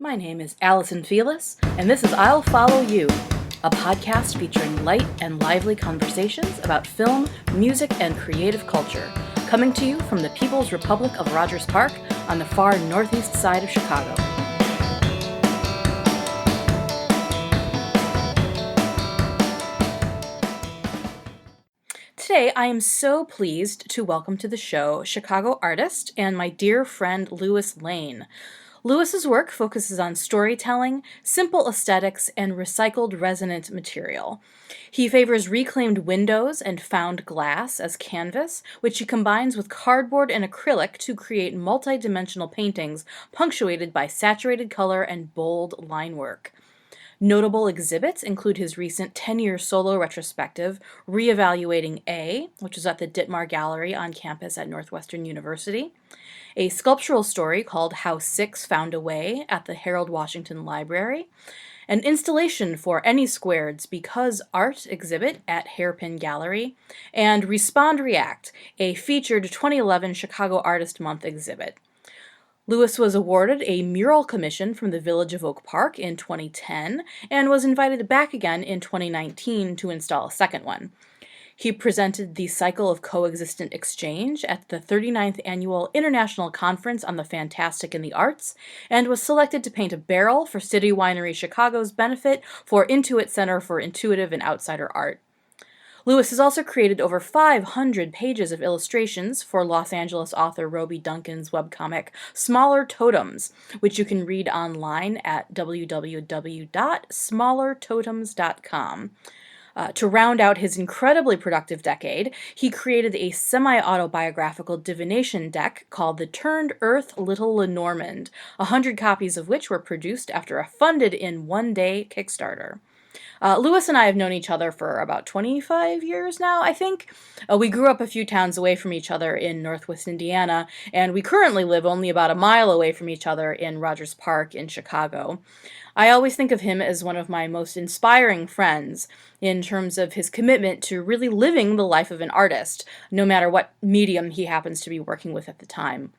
My name is Allison Felis, and this is I'll Follow You, a podcast featuring light and lively conversations about film, music, and creative culture, coming to you from the People's Republic of Rogers Park on the far northeast side of Chicago. Today, I am so pleased to welcome to the show Chicago artist and my dear friend Lewis Lain. Lewis's work focuses on storytelling, simple aesthetics, and recycled resonant material. He favors reclaimed windows and found glass as canvas, which he combines with cardboard and acrylic to create multi-dimensional paintings punctuated by saturated color and bold line work. Notable exhibits include his recent 10-year solo retrospective, Reevaluating A, which is at the Ditmar Gallery on campus at Northwestern University, a sculptural story called How Six Found a Way at the Harold Washington Library, an installation for Any Squared's Because Art exhibit at Hairpin Gallery, and Respond React, a featured 2011 Chicago Artist Month exhibit. Lewis was awarded a mural commission from the Village of Oak Park in 2010 and was invited back again in 2019 to install a second one. He presented the Cycle of Coexistent Exchange at the 39th Annual International Conference on the Fantastic in the Arts and was selected to paint a barrel for City Winery Chicago's benefit for Intuit Center for Intuitive and Outsider Art. Lewis has also created over 500 pages of illustrations for Los Angeles author Roby Duncan's webcomic Smaller Totems, which you can read online at www.smallertotems.com. To round out his incredibly productive decade, he created a semi-autobiographical divination deck called The Turned Earth Little Lenormand, 100 copies of which were produced after a funded-in-one-day Kickstarter. Lewis and I have known each other for about 25 years now, I think. We grew up a few towns away from each other in Northwest Indiana, and we currently live only about a mile away from each other in Rogers Park in Chicago. I always think of him as one of my most inspiring friends in terms of his commitment to really living the life of an artist, no matter what medium he happens to be working with at the time.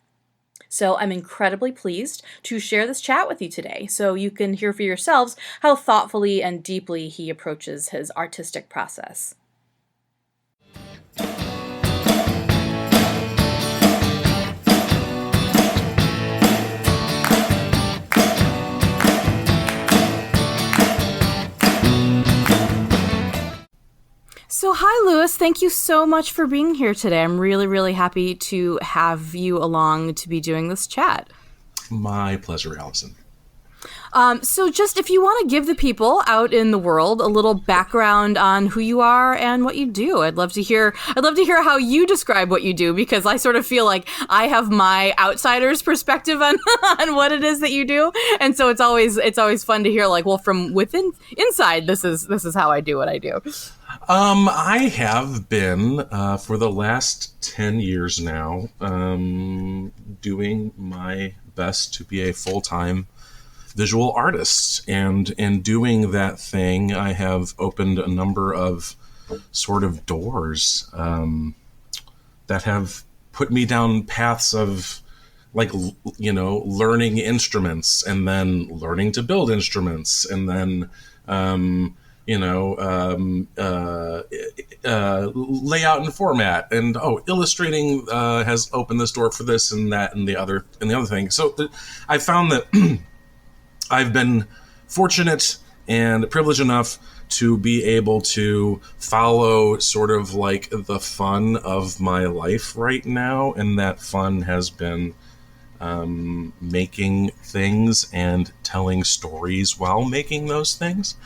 So I'm incredibly pleased to share this chat with you today so you can hear for yourselves how thoughtfully and deeply he approaches his artistic process. So hi, Lewis. Thank you so much for being here today. I'm really, really happy to have you along to be doing this chat. My pleasure, Allison. So just if you want to give the people out in the world a little background on who you are and what you do, I'd love to hear how you describe what you do, because I sort of feel like I have my outsider's perspective on on what it is that you do. And so it's always fun to hear, like, well, from inside, this is how I do what I do. I have been, for the last 10 years now, doing my best to be a full-time visual artist. And in doing that thing, I have opened a number of sort of doors that have put me down paths of, like, learning instruments and then learning to build instruments and then layout and format, and illustrating has opened this door for this and that and the other thing. So I found that I've been fortunate and privileged enough to be able to follow sort of like the fun of my life right now, and that fun has been making things and telling stories while making those things.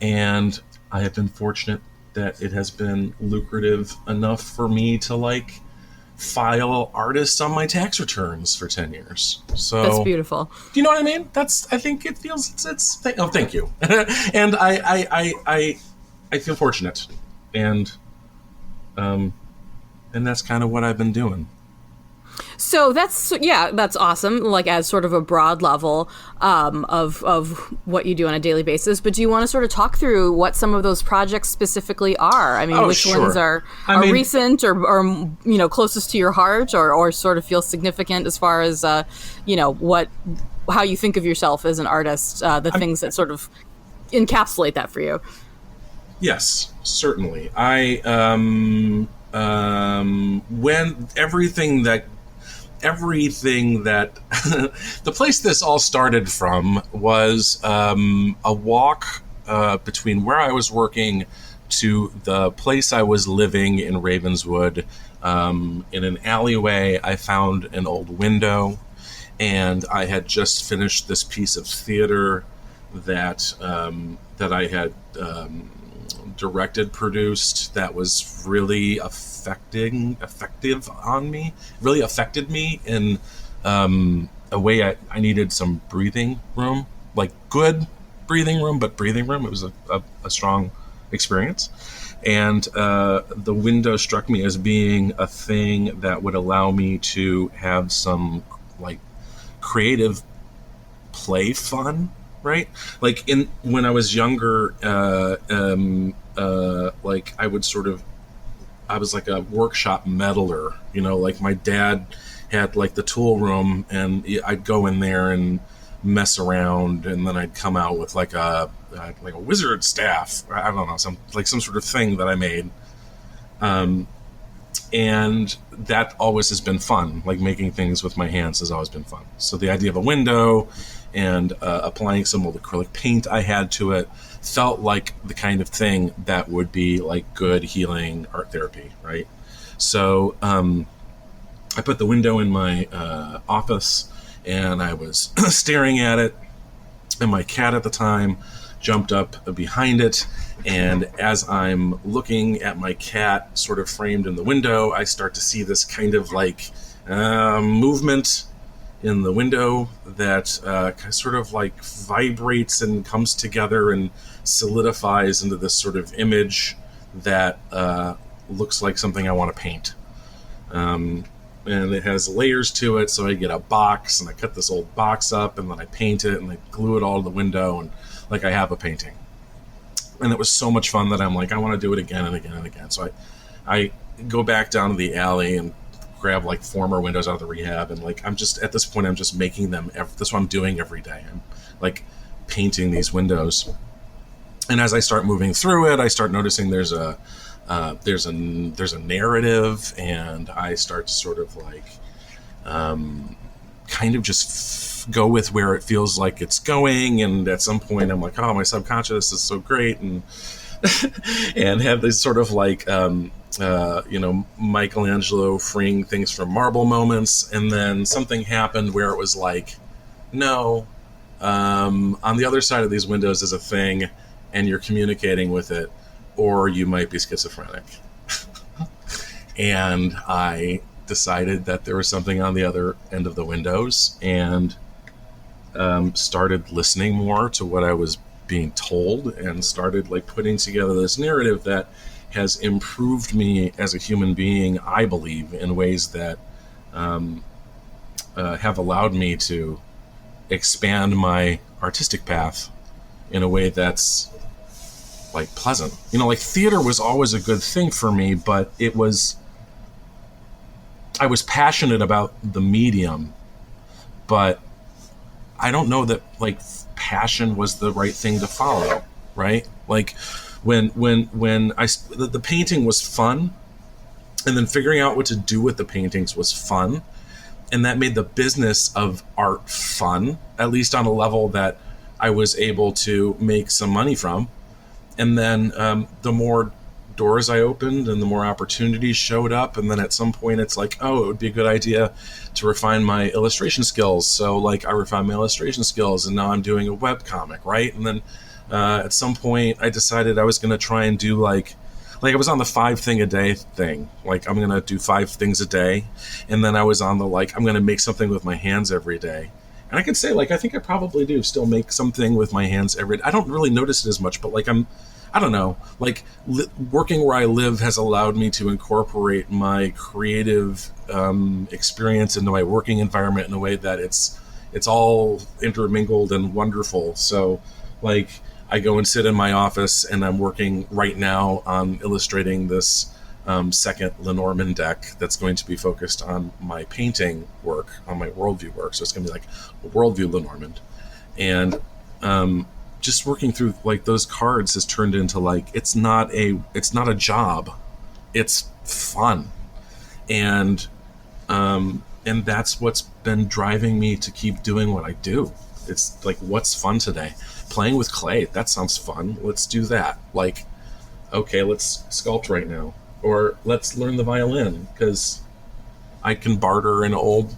And I have been fortunate that it has been lucrative enough for me to, like, file artists on my tax returns for 10 years. So that's beautiful. Do you know what I mean? I think it feels, thank you. And I feel fortunate. And that's kind of what I've been doing. So that's awesome, like, as sort of a broad level of what you do on a daily basis. But do you want to sort of talk through what some of those projects specifically are? I mean, which ones are recent or closest to your heart or sort of feel significant as far as, how you think of yourself as an artist, the things that sort of encapsulate that for you. Yes, certainly. When everything that the place this all started from was a walk between where I was working to the place I was living in Ravenswood. In an alleyway, I found an old window, and I had just finished this piece of theater that I had directed, produced, that was really effective on me, really affected me in a way I needed some breathing room, like good breathing room, but breathing room. It was a strong experience. And the window struck me as being a thing that would allow me to have some like creative play fun, right? Like when I was younger, like I was like a workshop meddler, like my dad had like the tool room, and I'd go in there and mess around, and then I'd come out with like a wizard staff. I don't know, some sort of thing that I made. And that always has been fun. Like making things with my hands has always been fun. So the idea of a window and applying some old acrylic paint I had to it felt like the kind of thing that would be like good healing art therapy, right? So I put the window in my office, and I was staring at it, and my cat at the time jumped up behind it. And as I'm looking at my cat sort of framed in the window, I start to see this kind of like movement in the window that sort of like vibrates and comes together and solidifies into this sort of image that looks like something I want to paint. And it has layers to it, so I get a box, and I cut this old box up, and then I paint it, and I glue it all to the window, and like I have a painting. And it was so much fun that I'm like, I want to do it again and again and again. So I go back down to the alley and grab like former windows out of the rehab, and like I'm just at this point I'm just making them. That's what I'm doing every day. I'm like painting these windows, and as I start moving through it, I start noticing there's a narrative, and I start to sort of like kind of just go with where it feels like it's going. And at some point I'm like, oh, my subconscious is so great, and and have this sort of like Michelangelo freeing things from marble moments. And then something happened where it was like, no, on the other side of these windows is a thing, and you're communicating with it, or you might be schizophrenic. And I decided that there was something on the other end of the windows, and started listening more to what I was being told, and started like putting together this narrative that has improved me as a human being, I believe, in ways that have allowed me to expand my artistic path in a way that's like pleasant. Like theater was always a good thing for me, but I was passionate about the medium, but I don't know that like passion was the right thing to follow, right? Like when the painting was fun, and then figuring out what to do with the paintings was fun, and that made the business of art fun, at least on a level that I was able to make some money from. And then the more doors I opened, and the more opportunities showed up, and then at some point it's like, oh, it would be a good idea to refine my illustration skills. So like I refined my illustration skills, and now I'm doing a web comic, right? And then at some point I decided I was going to try and do like I was on the 5 thing a day thing. Like I'm going to do 5 things a day. And then I was on the like, I'm going to make something with my hands every day. And I can say like, I think I probably do still make something with my hands every day. I don't really notice it as much, but like I don't know, like working where I live has allowed me to incorporate my creative experience into my working environment in a way that it's all intermingled and wonderful. So like I go and sit in my office, and I'm working right now on illustrating this second Lenormand deck that's going to be focused on my painting work, on my worldview work. So it's going to be like a worldview Lenormand. And just working through like those cards has turned into like, it's not a job, it's fun. And that's what's been driving me to keep doing what I do. It's like, what's fun today? Playing with clay, that sounds fun. Let's do that. Like, okay, let's sculpt right now. Or let's learn the violin, because I can barter an old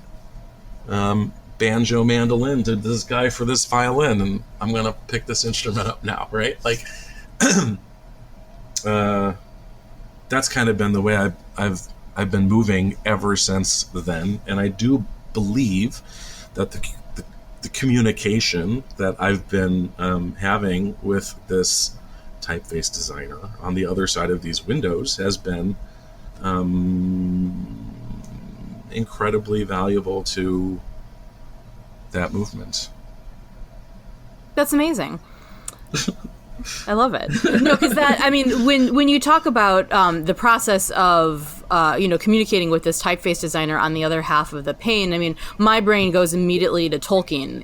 banjo mandolin to this guy for this violin, and I'm going to pick this instrument up now, right? Like, that's kind of been the way I've been moving ever since then. And I do believe that the communication that I've been having with this typeface designer on the other side of these windows has been incredibly valuable to that movement. That's amazing. I love it. No, because when you talk about the process of communicating with this typeface designer on the other half of the pane, I mean, my brain goes immediately to Tolkien,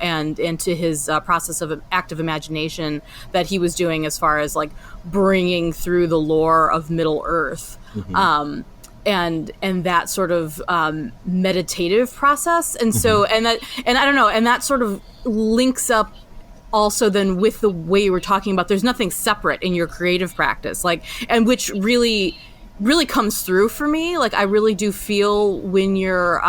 and to his process of active imagination that he was doing as far as like bringing through the lore of Middle Earth. Mm-hmm. And that sort of meditative process, and so and I don't know, and that sort of links up also then with the way you were talking about there's nothing separate in your creative practice, like, and which really comes through for me. Like, I really do feel when you're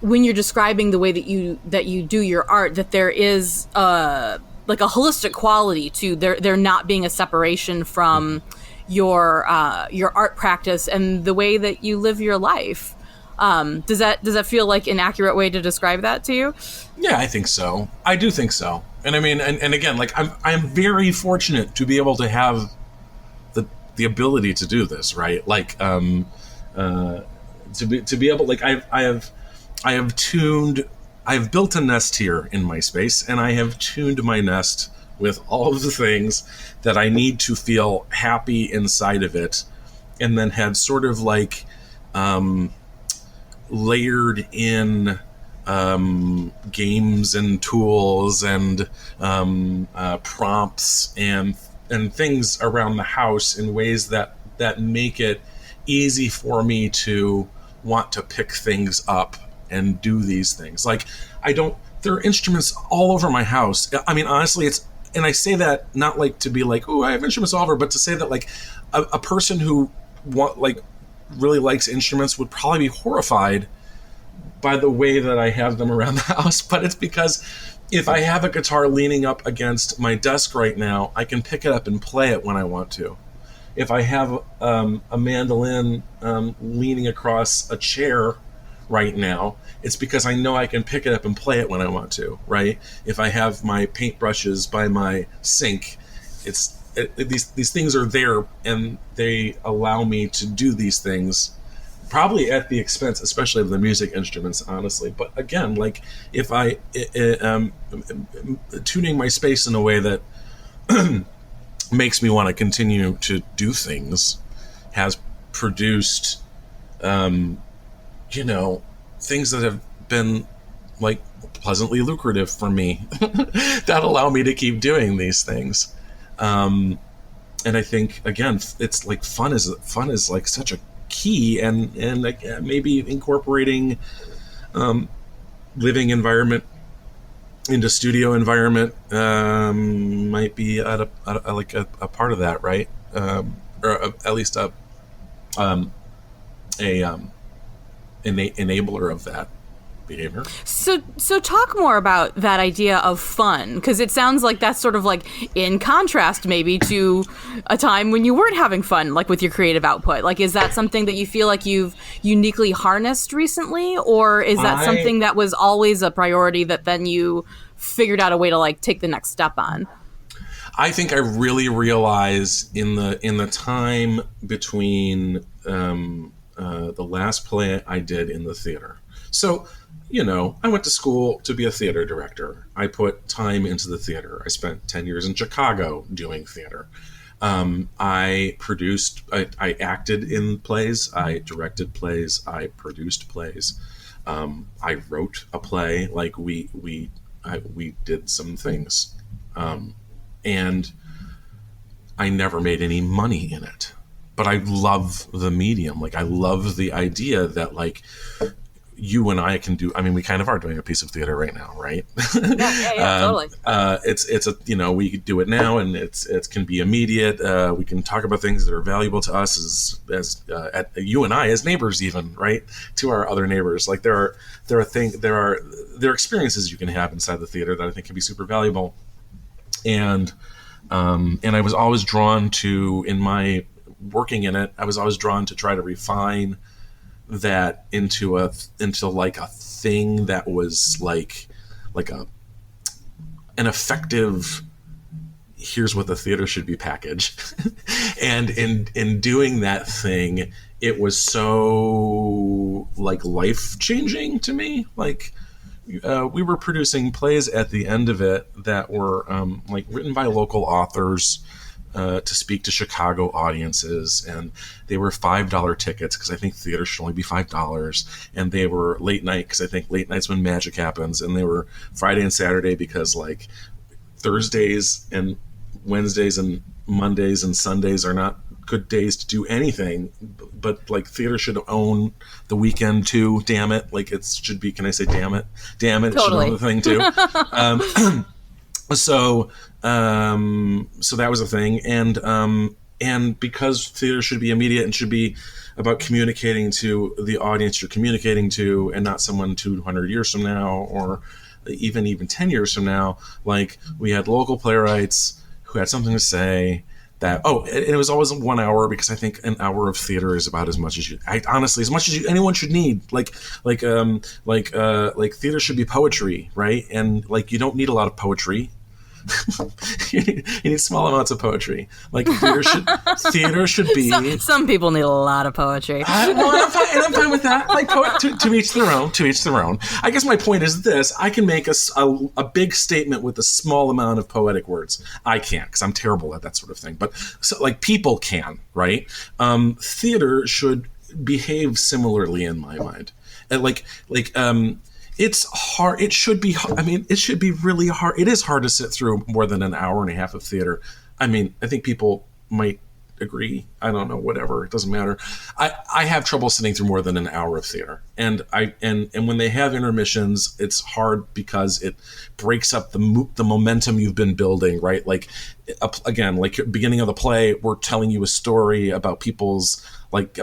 describing the way that you do your art, that there is like a holistic quality to there not being a separation from your art practice and the way that you live your life. Does that feel like an accurate way to describe that to you? Yeah, I think so. I do think so. And I mean, and again, like I'm very fortunate to be able to have the ability to do this, right? Like, to be able, like, I've built a nest here in my space, and I have tuned my nest with all of the things that I need to feel happy inside of it, and then had sort of like, layered in games and tools and prompts and things around the house in ways that make it easy for me to want to pick things up and do these things. Like, there are instruments all over my house. I mean, honestly, and I say that not like to be like, oh, I have instruments all over, but to say that like a person who really likes instruments would probably be horrified by the way that I have them around the house. But it's because if I have a guitar leaning up against my desk right now, I can pick it up and play it when I want to. If I have a mandolin leaning across a chair right now, it's because I know I can pick it up and play it when I want to, right? If I have my paintbrushes by my sink, these things are there, and they allow me to do these things, probably at the expense, especially of the music instruments, honestly. But again, like, if I tuning my space in a way that makes me want to continue to do things has produced, things that have been like pleasantly lucrative for me that allow me to keep doing these things. And I think, again, it's like fun is like such a key, and like maybe incorporating living environment into studio environment might be a part of that, right? Or at least an enabler of that behavior. So talk more about that idea of fun, because it sounds like that's sort of like in contrast maybe to a time when you weren't having fun, like with your creative output. Like, is that something that you feel like you've uniquely harnessed recently, or is that something that was always a priority that then you figured out a way to like take the next step on? I think I really realize in the time between the last play I did in the theater. So, I went to school to be a theater director. I put time into the theater. I spent 10 years in Chicago doing theater. I acted in plays, I directed plays, I produced plays. I wrote a play, like we did some things. And I never made any money in it. But I love the medium. Like, I love the idea that, like, you and I can do. I mean, we kind of are doing a piece of theater right now, right? Yeah, totally. It's a, we could do it now, and it can be immediate. We can talk about things that are valuable to us as you and I as neighbors, even, right, to our other neighbors. Like, there are experiences you can have inside the theater that I think can be super valuable, and I was always drawn to, in my working in it, I was always drawn to try to refine that into like a thing that was like an effective, here's what the theater should be packaged. And in doing that thing, it was so, like, life changing to me. Like, we were producing plays at the end of it that were like written by local authors, to speak to Chicago audiences, and they were $5 tickets, because I think theater should only be $5, and they were late night, because I think late night's when magic happens, and they were Friday and Saturday, because, like, Thursdays and Wednesdays and Mondays and Sundays are not good days to do anything, but, like, theater should own the weekend too. Damn it. Like, it should be, can I say damn it? Damn it. Totally. It should own the thing too. So that was a thing, and because theater should be immediate and should be about communicating to the audience you're communicating to, and not someone 200 years from now, or even 10 years from now. Like, we had local playwrights who had something to say. That it was always 1 hour, because I think an hour of theater is about as much as as much as anyone should need. Like theater should be poetry, right? And, like, you don't need a lot of poetry. You need small amounts of poetry. Like, theater should be. Some people need a lot of poetry. I'm fine with that. Like, to each their own. To each their own. I guess my point is this: I can make a big statement with a small amount of poetic words. I can't, because I'm terrible at that sort of thing. But so, like, people can, right? Theater should behave similarly, in my mind. And it's hard. It should be. I mean, it should be really hard. It is hard to sit through more than an hour and a half of theater. I mean, I think people might agree. I don't know. Whatever. It doesn't matter. I have trouble sitting through more than an hour of theater. And when they have intermissions, it's hard, because it breaks up the momentum you've been building. Right. Like, again, like, beginning of the play, we're telling you a story about people's, like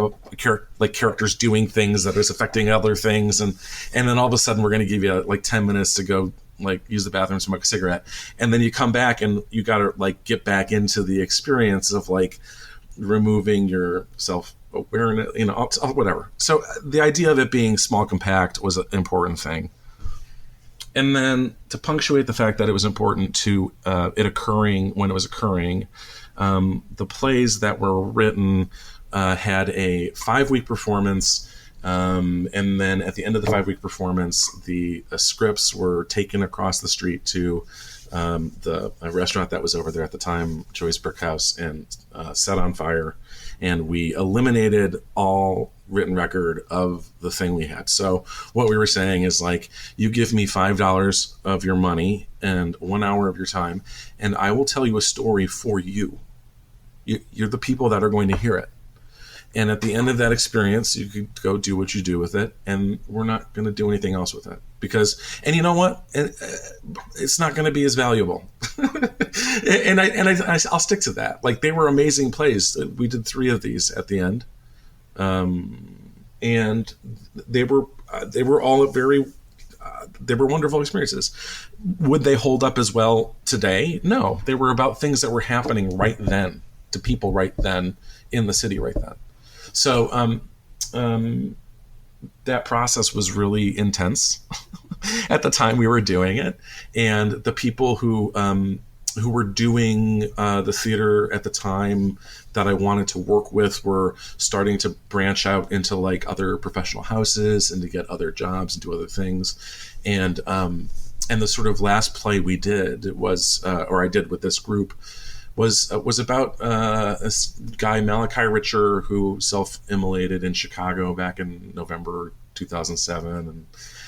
characters doing things that is affecting other things, and then all of a sudden we're going to give you, like, 10 minutes to go, like, use the bathroom, smoke a cigarette, and then you come back and you got to, like, get back into the experience of, like, removing your self-awareness, whatever. So the idea of it being small, compact was an important thing. And then, to punctuate the fact that it was important to it occurring when it was occurring, the plays that were written had a 5-week performance, and then at the end of the 5-week performance, the scripts were taken across the street to the restaurant that was over there at the time, Joyce Brick House, and set on fire. And we eliminated all written record of the thing we had. So what we were saying is, like, you give me $5 of your money and 1 hour of your time, and I will tell you a story for you. You're the people that are going to hear it. And at the end of that experience, you could go do what you do with it, and we're not going to do anything else with it. And you know what? It's not going to be as valuable. and I'll stick to that. Like, they were amazing plays. We did 3 of these at the end. And they were all they were wonderful experiences. Would they hold up as well today? No. They were about things that were happening right then, to people right then, in the city right then. So that process was really intense at the time we were doing it, and the people who were doing the theater at the time that I wanted to work with were starting to branch out into, like, other professional houses and to get other jobs and do other things, and the sort of last play we did was, or I did with this group, was about this guy Malachi Richer who self-immolated in Chicago back in November 2007, and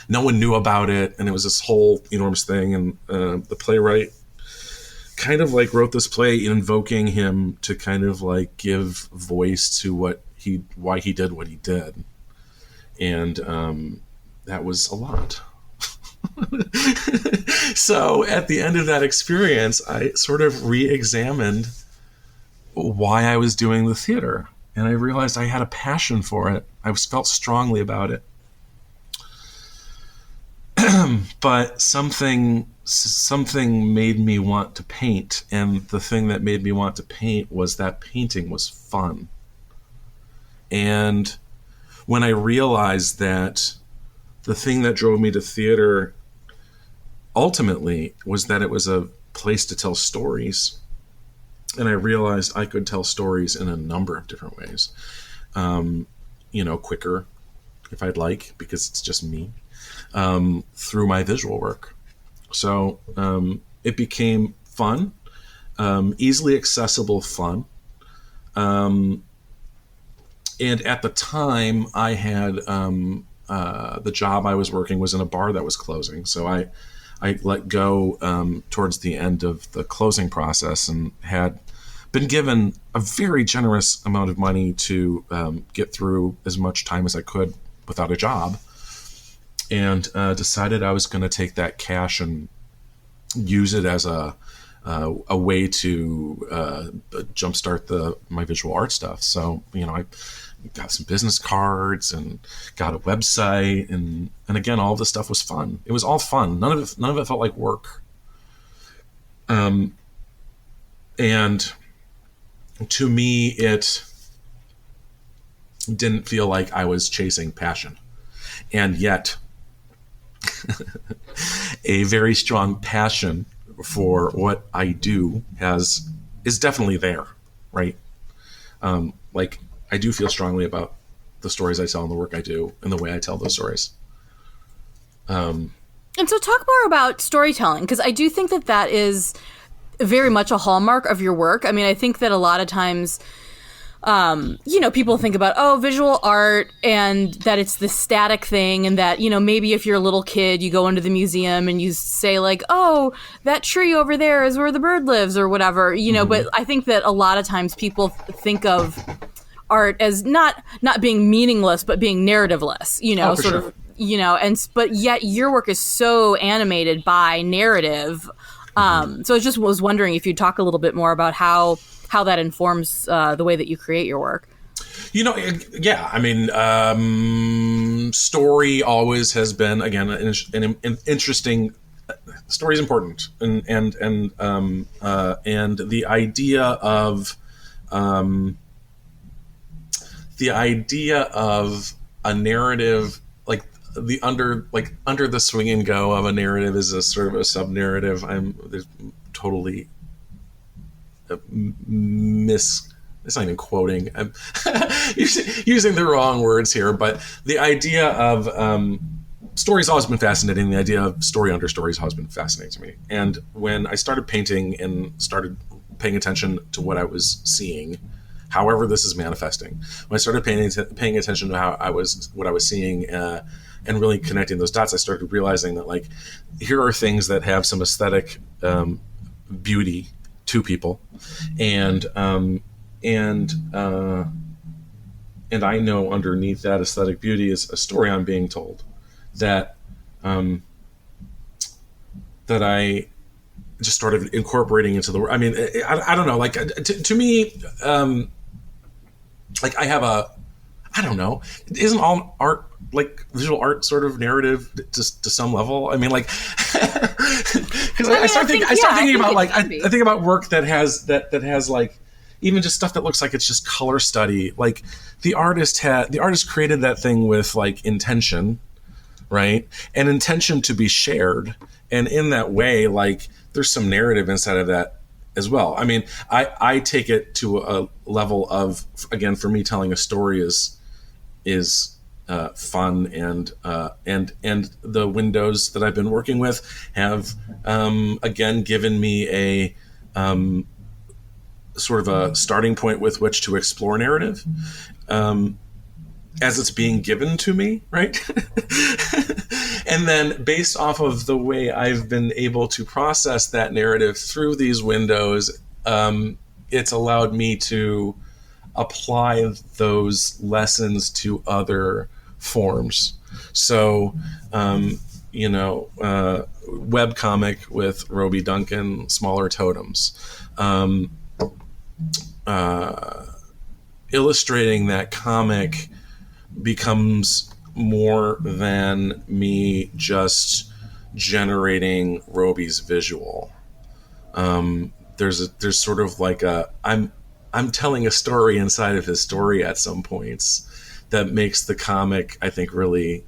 no one knew about it, and it was this whole enormous thing. And the playwright kind of like wrote this play invoking him to kind of like give voice to why he did what he did, and that was a lot. So at the end of that experience, I sort of re-examined why I was doing the theater. And I realized I had a passion for it. I felt strongly about it. But something made me want to paint. And the thing that made me want to paint was that painting was fun. And when I realized that the thing that drove me to theater ultimately was that it was a place to tell stories. And I realized I could tell stories in a number of different ways. Quicker, if I'd like, because it's just me, through my visual work. So it became fun, easily accessible fun. And at the time, I had the job I was working was in a bar that was closing. So I let go towards the end of the closing process and had been given a very generous amount of money to get through as much time as I could without a job, and decided I was going to take that cash and use it as a way to jumpstart my visual art stuff. So, I got some business cards and got a website, and again, all of this stuff was fun. It was all fun. None of it felt like work. And to me, it didn't feel like I was chasing passion. And yet, a very strong passion for what I do is definitely there, right? I do feel strongly about the stories I tell and the work I do and the way I tell those stories. And so talk more about storytelling, because I do think that is very much a hallmark of your work. I mean, I think that a lot of times, people think about, visual art, and that it's this static thing, and that, maybe if you're a little kid, you go into the museum and you say like, oh, that tree over there is where the bird lives or whatever, but I think that a lot of times people think of art as not being meaningless, but being narrativeless, but yet your work is so animated by narrative. So I just was wondering if you'd talk a little bit more about how that informs the way that you create your work. Yeah. I mean, story always has been, again, an interesting. Story is important, and the idea of a narrative, like under the swing and go of a narrative is a sort of a sub narrative. There's totally it's not even quoting. I'm using the wrong words here, but the idea of story's always been fascinating. The idea of story under stories has always been fascinating to me. And when I started painting and started paying attention to what I was seeing, however this is manifesting, when I started paying attention to what I was seeing, and really connecting those dots, I started realizing that, like, here are things that have some aesthetic beauty to people, and I know underneath that aesthetic beauty is a story I'm being told that I just started incorporating into the work. I mean, I don't know, like, to me, like, I don't know, isn't all art, like visual art, sort of narrative just to some level? I mean, like, because I start thinking about, like, I think about work that has like, even just stuff that looks like it's just color study. Like, the artist created that thing with, like, intention, right? And intention to be shared. And in that way, like, there's some narrative inside of that as well. I mean, I take it to a level of, again, for me, telling a story is fun, and the windows that I've been working with have again given me sort of a starting point with which to explore narrative, as it's being given to me, right? And then based off of the way I've been able to process that narrative through these windows, it's allowed me to apply those lessons to other forms. So, webcomic with Roby Duncan, Smaller Totems. Illustrating that comic becomes more than me just generating Roby's visual. There's sort of like I'm telling a story inside of his story at some points that makes the comic, I think, really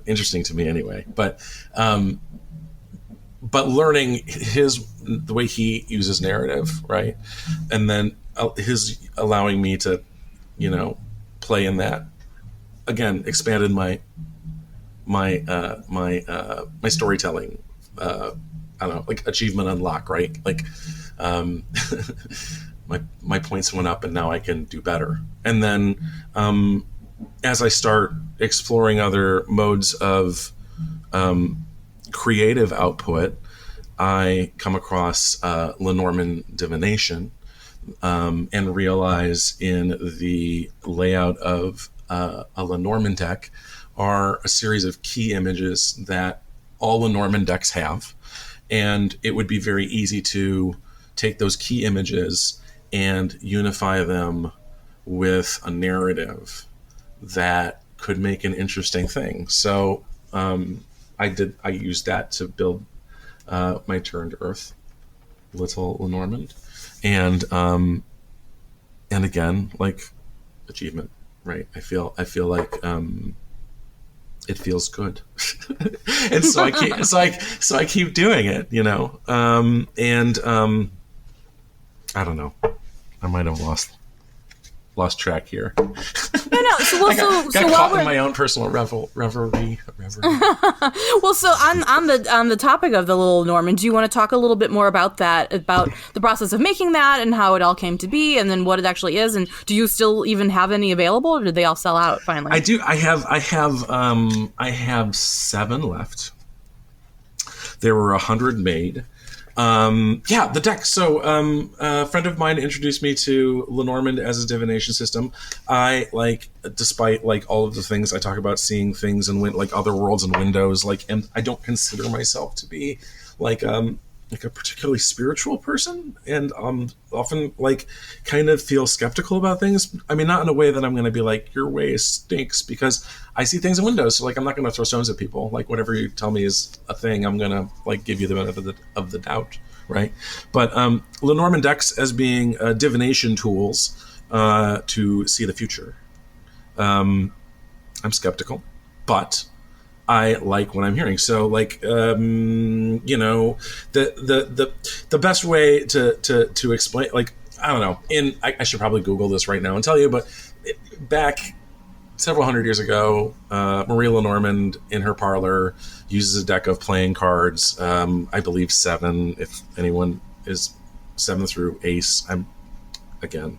interesting to me anyway. But learning the way he uses narrative, right, and then his allowing me to, play in that, again, expanded my storytelling. I don't know, like achievement unlock, right? Like, my points went up, and now I can do better. And then, as I start exploring other modes of creative output, I come across Lenormand divination, and realize in the layout of a Lenormand deck are a series of key images that all Lenormand decks have. And it would be very easy to take those key images and unify them with a narrative that could make an interesting thing. So I used that to build my Turned Earth Little Lenormand. And again, like, achievement, right? I feel like it feels good. And so I keep doing it, I don't know. I might have lost track here. No. So, I got caught in my own personal reverie. Well, so on the topic of the Little Norman, do you want to talk a little bit more about that, about the process of making that and how it all came to be, and then what it actually is, and do you still even have any available, or did they all sell out finally? I do. I have 7 left. There were 100 made. The deck. So, a friend of mine introduced me to Lenormand as a divination system. I despite all of the things I talk about, seeing things and other worlds and windows, and I don't consider myself to be a particularly spiritual person, and often kind of feel skeptical about things. I mean, not in a way that I'm going to be like, your way stinks, because I see things in windows. So I'm not going to throw stones at people. Whatever you tell me is a thing, I'm going to give you the benefit of the doubt, right? But Lenormand decks as being divination tools to see the future. I'm skeptical, but I like what I'm hearing. So, the best way to explain, I don't know. I should probably Google this right now and tell you, but back several hundred years ago, Marie Lenormand in her parlor uses a deck of playing cards. I believe 7. If anyone is 7 through ace, I'm again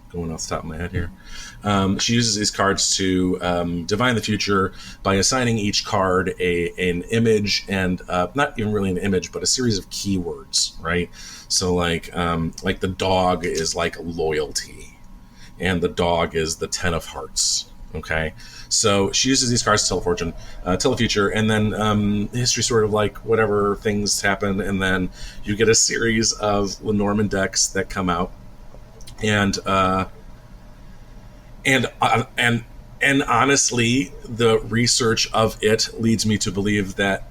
going off the top of my head here. She uses these cards to divine the future by assigning each card an image, and not even really an image, but a series of keywords, right? So the dog is loyalty, and the dog is the 10 of hearts. Okay, so she uses these cards to tell a fortune, tell the future, and then history sort of whatever things happen, and then you get a series of Lenormand decks that come out. And honestly, the research of it leads me to believe that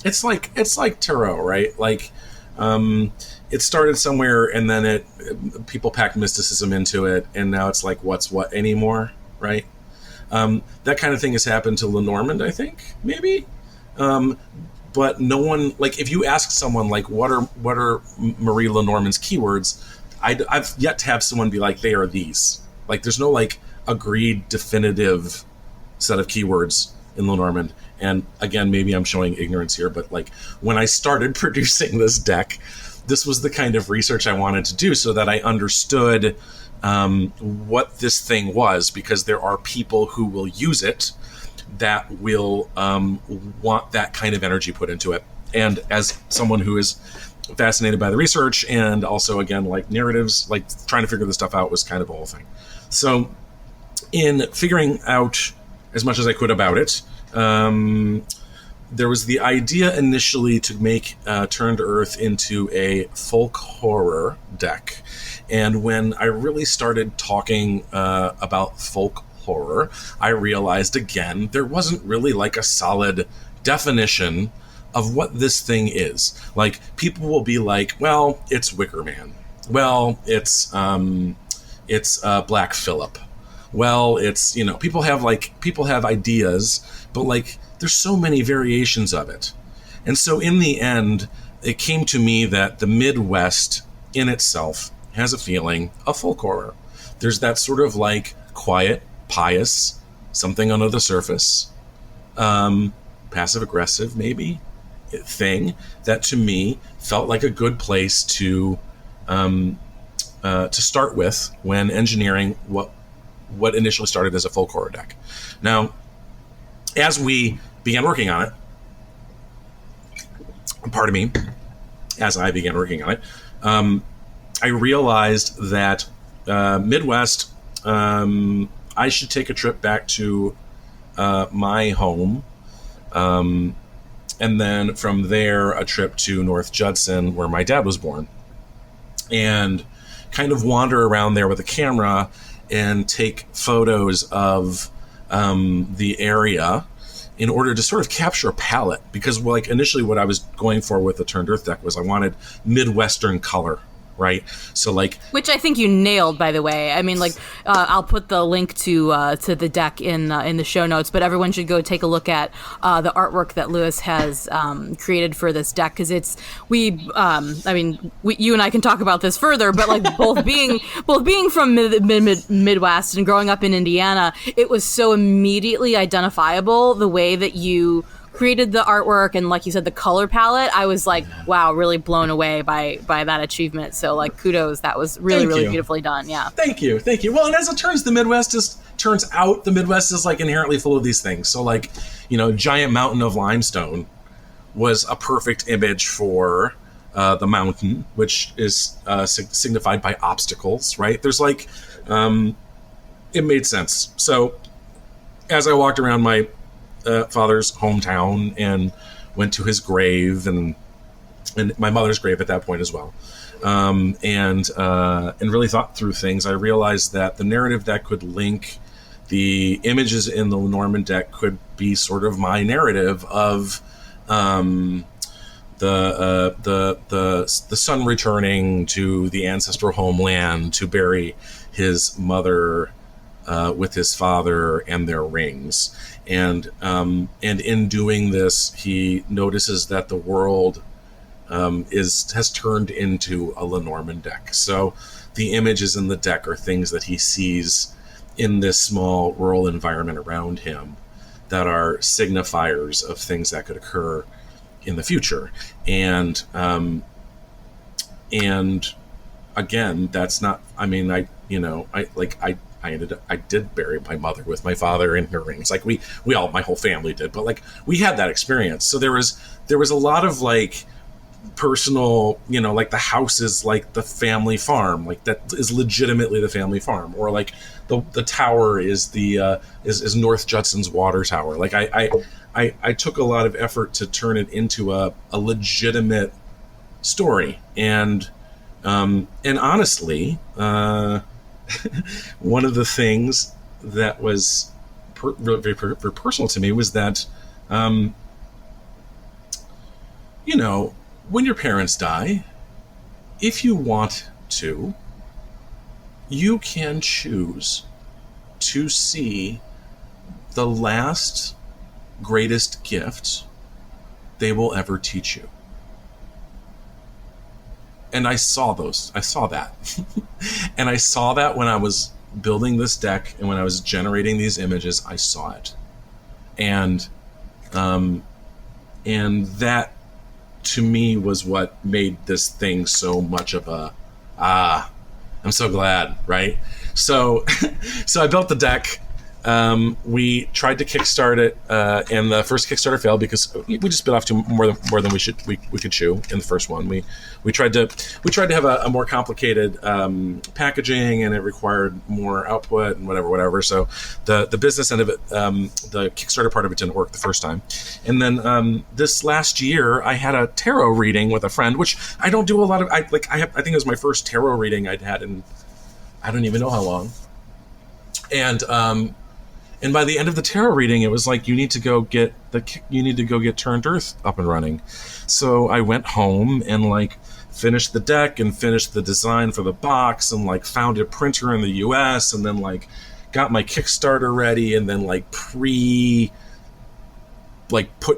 it's like tarot, right? It started somewhere, and then people packed mysticism into it, and now it's what's what anymore, right? That kind of thing has happened to Lenormand, I think, maybe. But no one, if you ask someone what are Marie Lenormand's keywords, I've yet to have someone be they are these. There's no agreed definitive set of keywords in Lenormand. And again, maybe I'm showing ignorance here, but when I started producing this deck, this was the kind of research I wanted to do so that I understood what this thing was, because there are people who will use it that will want that kind of energy put into it. And as someone who is fascinated by the research and also, again, like narratives, like trying to figure this stuff out was kind of the whole thing. So in figuring out as much as I could about it, there was the idea initially to make Turn to Earth into a folk horror deck. And when I really started talking about folk horror, I realized, again, there wasn't really like a solid definition of what this thing is. Like, people will be like, well, it's Wicker Man. Well, it's Black Phillip. Well, it's, people have ideas, but like, there's so many variations of it. And so in the end, it came to me that the Midwest in itself has a feeling of folk horror. There's that sort of like quiet, pious, something under the surface, passive aggressive maybe, thing that to me felt like a good place to start with when engineering what initially started as a folk horror deck. Now, as we began working on it, as I began working on it, I realized that Midwest, I should take a trip back to my home, and then from there a trip to North Judson, where my dad was born, and kind of wander around there with a camera and take photos of the area in order to sort of capture a palette. Because like initially what I was going for with the Turned Earth deck was I wanted Midwestern color, right? So like, which I think you nailed, by the way. I mean, like, I'll put the link to the deck in the show notes, but everyone should go take a look at the artwork that Lewis has created for this deck, because you and I can talk about this further, but like both being from Midwest and growing up in Indiana, it was so immediately identifiable the way that you created the artwork, and like you said, the color palette. I was like, wow, really blown away by that achievement. So like, kudos, that was really beautifully done. Yeah. Thank you. Well, and as it turns, the Midwest is like inherently full of these things. So like, giant mountain of limestone was a perfect image for the mountain, which is signified by obstacles, right? There's like, it made sense. So as I walked around my father's hometown and went to his grave and my mother's grave at that point as well, and really thought through things, I realized that the narrative deck could link the images in the Lenormand deck could be sort of my narrative of the son returning to the ancestral homeland to bury his mother with his father and their rings. And in doing this, he notices that the world has turned into a Lenormand deck. So the images in the deck are things that he sees in this small rural environment around him that are signifiers of things that could occur in the future. And again, that's not, I mean, I did bury my mother with my father in her rings. Like we all, my whole family did, but like we had that experience. So there was a lot of like personal, like the house is like the family farm, like that is legitimately the family farm, or like the tower is is North Judson's water tower. Like I took a lot of effort to turn it into a legitimate story. And honestly, one of the things that was very personal to me was that, when your parents die, if you want to, you can choose to see the last greatest gift they will ever teach you. And I saw that. And I saw that when I was building this deck and when I was generating these images, I saw it. And that to me was what made this thing so much of a, I'm so glad, right? So, so I built the deck. We tried to kickstart it, and the first Kickstarter failed because we just bit off too more than we could chew in the first one. We tried to have a more complicated packaging, and it required more output and whatever. So the business end of it, the Kickstarter part of it didn't work the first time. And then this last year, I had a tarot reading with a friend, which I don't do a lot of. I think it was my first tarot reading I'd had in I don't even know how long. And by the end of the tarot reading, it was like, you need to go get Turned Earth up and running. So I went home and like finished the deck and finished the design for the box and like found a printer in the US and then like got my Kickstarter ready and then like put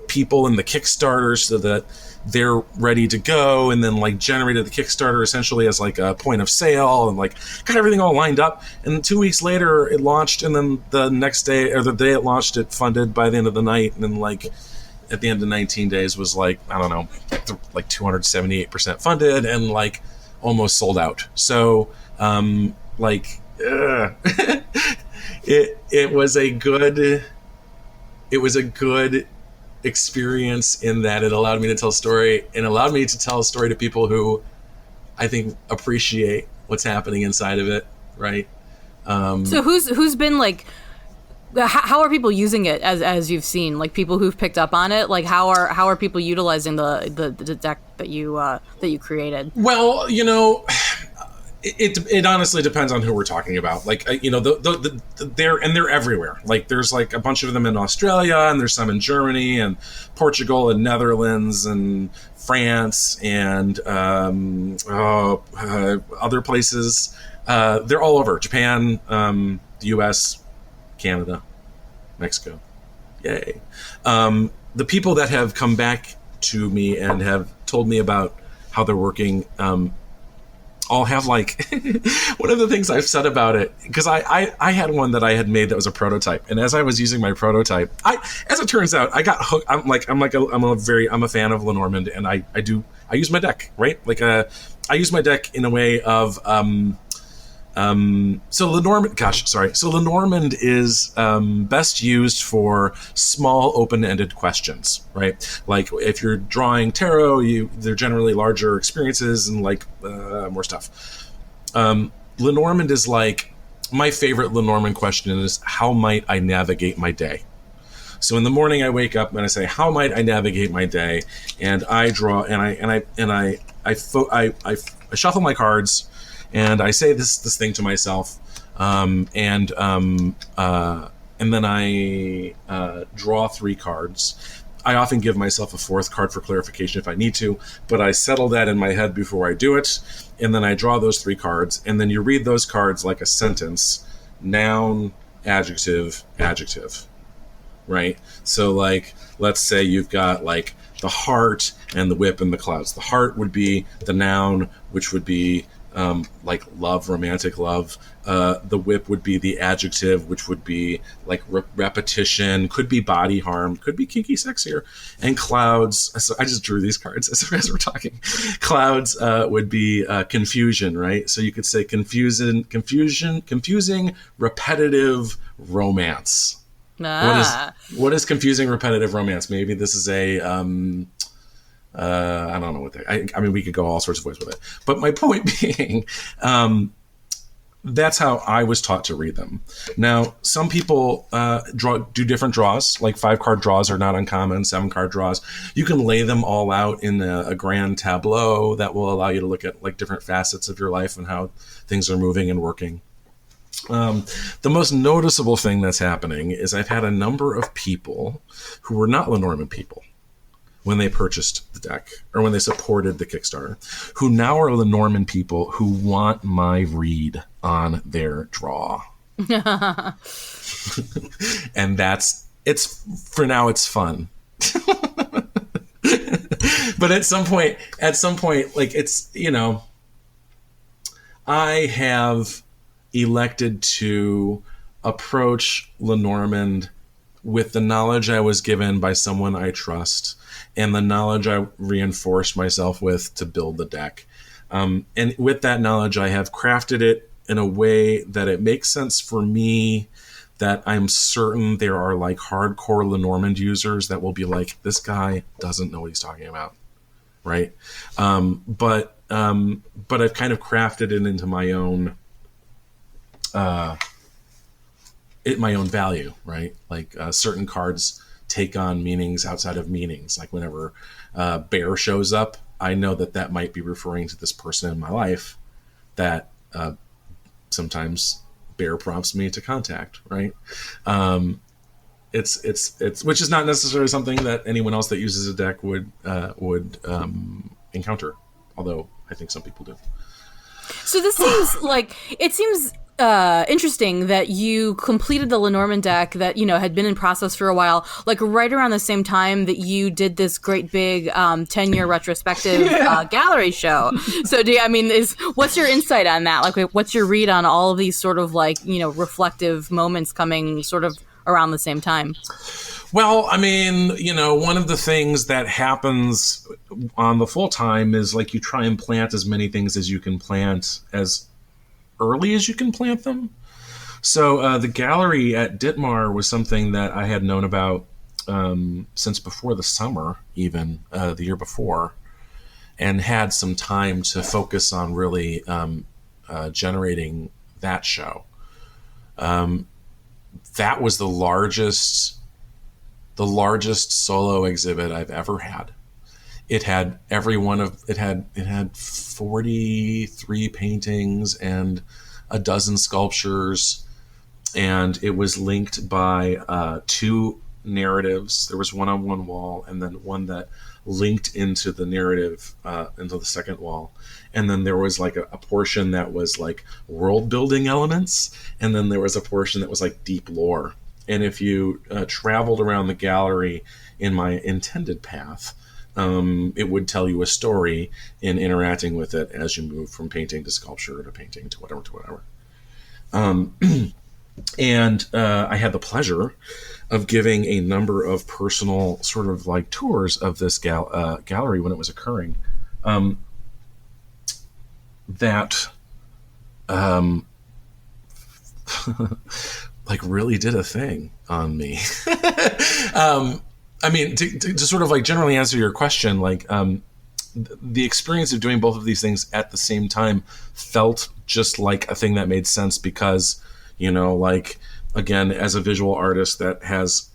people in the Kickstarter so that they're ready to go, and then like generated the Kickstarter essentially as like a point of sale and like got everything all lined up. And 2 weeks later it launched, and then the next day or the day it launched, it funded by the end of the night, and then like at the end of 19 days was like, I don't know, like 278% funded and like almost sold out. So it was a good experience in that it allowed me to tell a story, and allowed me to tell a story to people who I think appreciate what's happening inside of it, right? So who's been like, how are people using it as you've seen, like people who've picked up on it? Like how are people utilizing the deck that you created? Well, it honestly depends on who we're talking about. Like, they're everywhere. Like, there's like a bunch of them in Australia, and there's some in Germany and Portugal and Netherlands and France and other places. They're all over. Japan, the US, Canada, Mexico. Yay. The people that have come back to me and have told me about how they're working, all have like one of the things I've said about it, because I had one that I had made that was a prototype, and as I was using my prototype, as it turns out, I got hooked. I'm a fan of Lenormand, and I use my deck, right? Like I use my deck in a way of so Lenormand is best used for small open-ended questions, right? Like if you're drawing tarot, they're generally larger experiences and like more stuff. Lenormand is like, my favorite Lenormand question is, how might I navigate my day? So in the morning I wake up and I say, how might I navigate my day? And I draw and I shuffle my cards. And I say this thing to myself, and then I draw 3 cards. I often give myself a 4th card for clarification if I need to, but I settle that in my head before I do it, and then I draw those 3 cards, and then you read those cards like a sentence: noun, adjective, adjective, right? So like, let's say you've got like the heart and the whip and the clouds. The heart would be the noun, which would be like love, romantic love. The whip would be the adjective, which would be like repetition, could be body harm, could be kinky sex here. And clouds, so I just drew these cards as we're talking. Clouds would be confusion, right? So you could say confusing, repetitive romance. What is confusing, repetitive romance? Maybe this is a I don't know what I mean, we could go all sorts of ways with it. But my point being, that's how I was taught to read them. Now, some people do different draws. Like 5-card draws are not uncommon, 7-card draws. You can lay them all out in a grand tableau that will allow you to look at like different facets of your life and how things are moving and working. The most noticeable thing that's happening is I've had a number of people who were not Lenormand people when they purchased the deck or when they supported the Kickstarter, who now are Lenormand people who want my read on their draw. And for now it's fun. But at some point, like it's, I have elected to approach Lenormand with the knowledge I was given by someone I trust and the knowledge I reinforced myself with to build the deck. And with that knowledge, I have crafted it in a way that it makes sense for me, that I'm certain there are like hardcore Lenormand users that will be like, this guy doesn't know what he's talking about, right? But I've kind of crafted it into my own my own value, right? Like certain cards take on meanings outside of meanings. Like whenever Bear shows up, I know that that might be referring to this person in my life that sometimes Bear prompts me to contact, right? It's which is not necessarily something that anyone else that uses a deck would encounter, although I think some people do. So this seems like it seems interesting that you completed the Lenormand deck that, you know, had been in process for a while, like right around the same time that you did this great big 10-year retrospective gallery show. So what's your insight on that? Like, what's your read on all of these sort of like, you know, reflective moments coming sort of around the same time? Well, I mean, you know, one of the things that happens on the full time is like you try and plant as many things as you can plant as early as you can plant them. So the gallery at Ditmar was something that I had known about since before the summer, even the year before, and had some time to focus on really generating that show. That was the largest solo exhibit I've ever had. It had it had 43 paintings and a dozen sculptures, and it was linked by two narratives. There was one on one wall, and then one that linked into the narrative into the second wall. And then there was like a portion that was like world building elements, and then there was a portion that was like deep lore. And if you traveled around the gallery in my intended path, it would tell you a story in interacting with it as you move from painting to sculpture to painting to whatever. And I had the pleasure of giving a number of personal sort of like tours of this gallery when it was occurring. That like really did a thing on me. I mean, to sort of like generally answer your question, like the experience of doing both of these things at the same time felt just like a thing that made sense because, you know, like, again, as a visual artist that has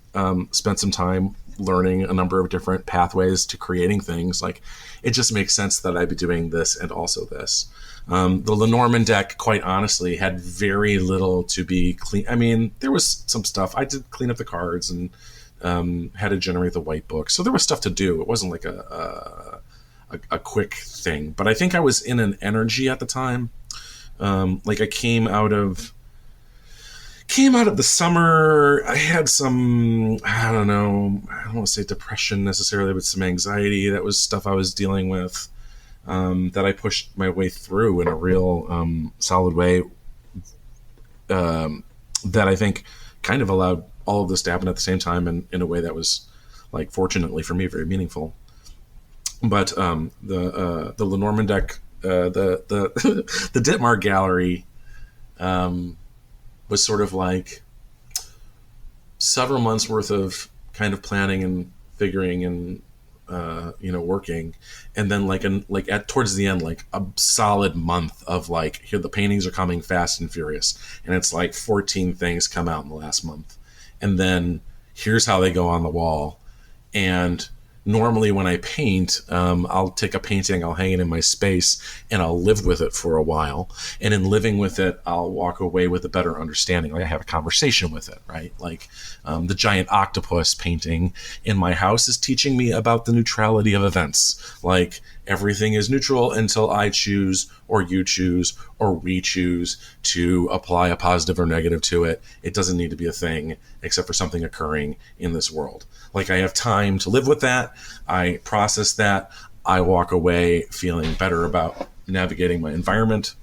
spent some time learning a number of different pathways to creating things, like it just makes sense that I'd be doing this and also this. The Lenormand deck, quite honestly, had very little to be clean. I mean, there was some stuff. I did clean up the cards and had to generate the white book. So there was stuff to do. It wasn't like a quick thing. But I think I was in an energy at the time. Like I came out of the summer. I had some, I don't want to say depression necessarily, but some anxiety. That was stuff I was dealing with. That I pushed my way through in a real solid way that I think kind of allowed all of this to happen at the same time and in a way that was, like, fortunately for me, very meaningful. But the Lenormand deck, the the Ditmar gallery was sort of like several months worth of kind of planning and figuring and working, and then towards the end, like a solid month of like, here the paintings are coming fast and furious, and it's like 14 things come out in the last month, and then here's how they go on the wall. And normally when I paint, I'll take a painting, I'll hang it in my space, and I'll live with it for a while. And in living with it, I'll walk away with a better understanding. Like I have a conversation with it, right? Like the giant octopus painting in my house is teaching me about the neutrality of events. Like everything is neutral until I choose, or you choose, or we choose to apply a positive or negative to it. It doesn't need to be a thing except for something occurring in this world. Like I have time to live with that. I process that. I walk away feeling better about navigating my environment.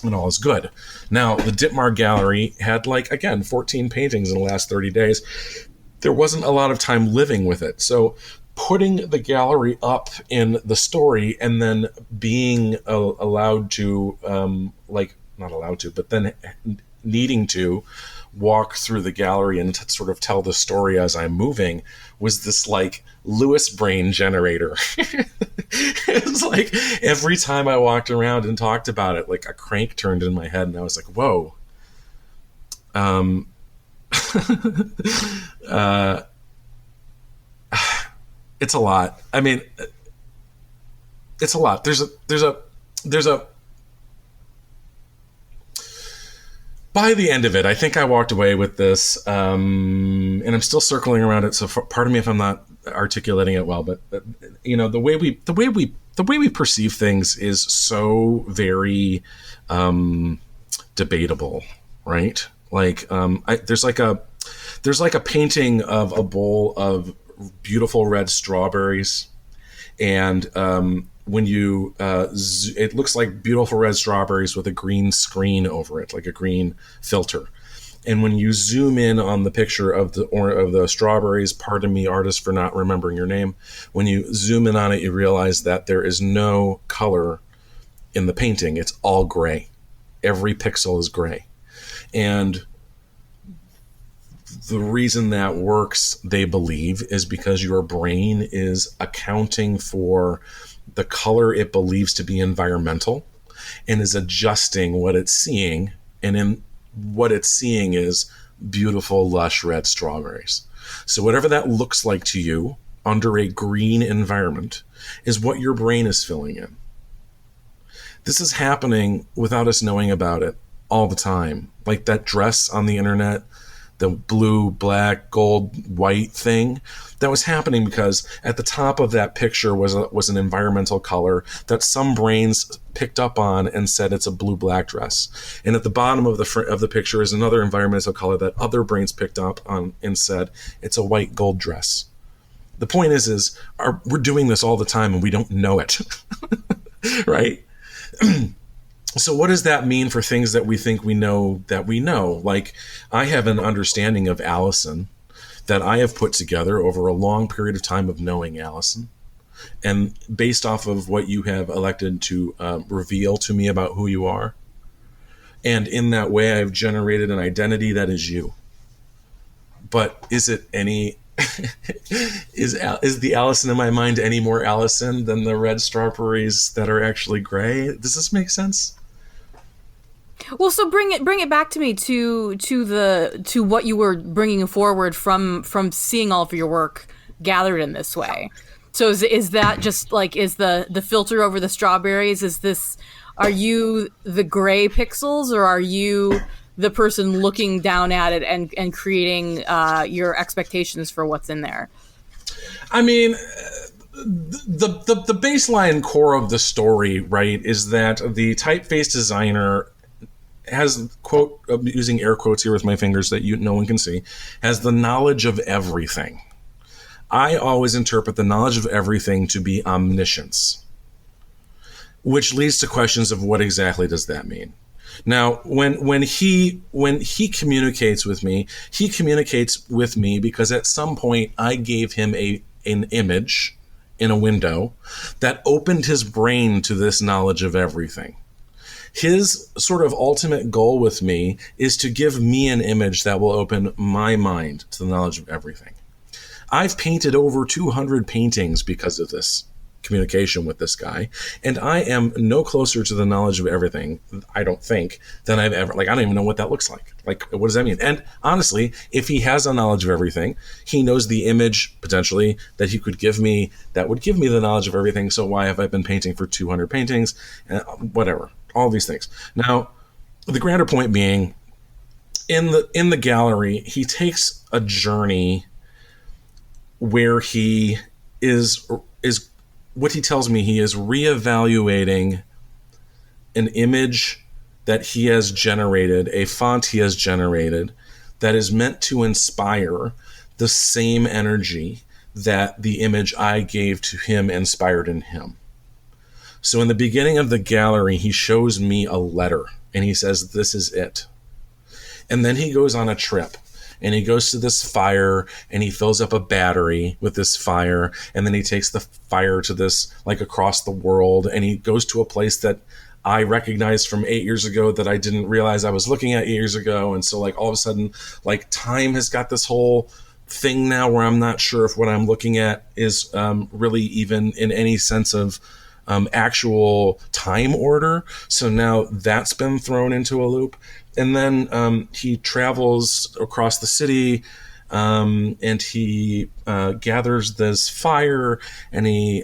and all is good. Now, the Ditmar Gallery had, like, again, 14 paintings in the last 30 days. There wasn't a lot of time living with it. So putting the gallery up in the story and then being allowed to, not allowed to, but then needing to walk through the gallery and sort of tell the story as I'm moving was this, like, Lewis brain generator. It was like every time I walked around and talked about it, like a crank turned in my head and I was like, whoa. It's a lot. I mean, it's a lot. There's a by the end of it, I think I walked away with this, and I'm still circling around it. So pardon me if I'm not articulating it well, but the way we perceive things is so very debatable, right? Like, there's like a painting of a bowl of beautiful red strawberries, and when you it looks like beautiful red strawberries with a green screen over it, like a green filter. And when you zoom in on the picture of the strawberries, pardon me, artist, for not remembering your name, when you zoom in on it, you realize that there is no color in the painting. It's all gray. Every pixel is gray. And the reason that works, they believe, is because your brain is accounting for the color it believes to be environmental and is adjusting what it's seeing. And in what it's seeing is beautiful, lush red strawberries. So whatever that looks like to you under a green environment is what your brain is filling in. This is happening without us knowing about it all the time. Like that dress on the internet, the blue, black, gold, white thing, that was happening because at the top of that picture was an environmental color that some brains picked up on and said it's a blue-black dress. And at the bottom of the picture is another environmental color that other brains picked up on and said it's a white gold dress. The point is we're doing this all the time and we don't know it, right? So what does that mean for things that we think we know that we know? Like, I have an understanding of Allison that I have put together over a long period of time of knowing Allison. And based off of what you have elected to reveal to me about who you are. And in that way, I've generated an identity that is you. But is it any... is the Allison in my mind any more Allison than the red strawberries that are actually gray? Does this make sense? Well, so bring it back to me to what you were bringing forward from seeing all of your work gathered in this way. So is that just like, is the filter over the strawberries? Are you the gray pixels, or are you the person looking down at it and creating your expectations for what's in there? I mean, the baseline core of the story, right, is that the typeface designer has, quote, I'm using air quotes here with my fingers that no one can see, has the knowledge of everything. I always interpret the knowledge of everything to be omniscience, which leads to questions of what exactly does that mean? Now, when he communicates with me, he communicates with me because at some point I gave him an image in a window that opened his brain to this knowledge of everything. His sort of ultimate goal with me is to give me an image that will open my mind to the knowledge of everything. I've painted over 200 paintings because of this communication with this guy, and I am no closer to the knowledge of everything, I don't think, than I've ever, I don't even know what that looks like. Like, what does that mean? And honestly, if he has a knowledge of everything, he knows the image, potentially, that he could give me that would give me the knowledge of everything, so why have I been painting for 200 paintings? Whatever. All these things. Now, the grander point being, in the gallery, he takes a journey where he is what he tells me, he is reevaluating an image that he has generated, a font he has generated, that is meant to inspire the same energy that the image I gave to him inspired in him. So in the beginning of the gallery, he shows me a letter and he says, "This is it." And then he goes on a trip and he goes to this fire and he fills up a battery with this fire. And then he takes the fire to this, like, across the world. And he goes to a place that I recognized from 8 years ago that I didn't realize I was looking at 8 years ago. And so, like, all of a sudden, like, time has got this whole thing now where I'm not sure if what I'm looking at is really even in any sense of actual time order. So now that's been thrown into a loop. And then he travels across the city and he gathers this fire and he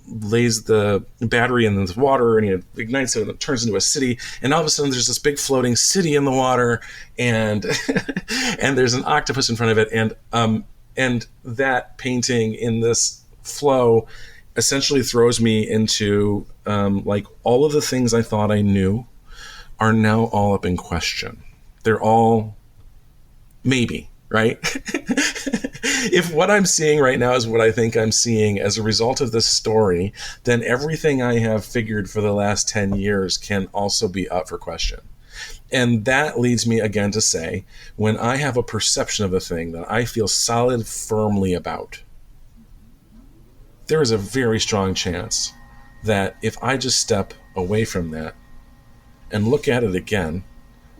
lays the battery in this water and he ignites it and it turns into a city. And all of a sudden there's this big floating city in the water and and there's an octopus in front of it. And that painting in this flow essentially throws me into like all of the things I thought I knew are now all up in question. They're all maybe, right? If what I'm seeing right now is what I think I'm seeing as a result of this story, then everything I have figured for the last 10 years can also be up for question. And that leads me again to say, when I have a perception of a thing that I feel solid firmly about, there is a very strong chance that if I just step away from that and look at it again,